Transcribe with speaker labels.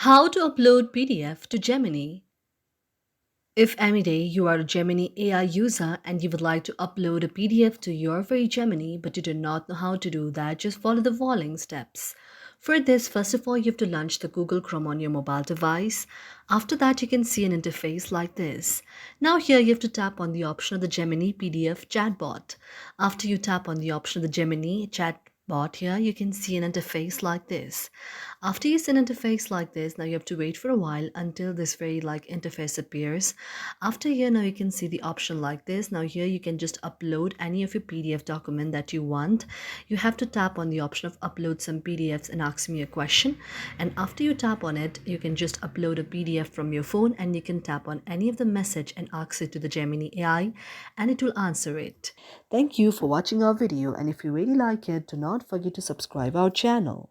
Speaker 1: How to upload PDF to Gemini. If any day you are a Gemini AI user and you would like to upload a PDF to your very Gemini but you do not know how to do that, just follow the following steps. For this, first of all, you have to launch the Google Chrome on your mobile device. After that, you can see an interface like this. Now here you have to tap on the option of the Gemini PDF chatbot. After you tap on the option of the Gemini chatbot here, you can see an interface like this. After you see an interface like this, now you have to wait for a while until this very interface appears. After here, now you can see the option like this. Now here you can just upload any of your PDF document that you want. You have to tap on the option of upload some PDFs and ask me a question. And after you tap on it, you can just upload a PDF from your phone and you can tap on any of the message and ask it to the Gemini AI and it will answer it. Thank you for watching our video, and if you really like it, do not forget to subscribe our channel.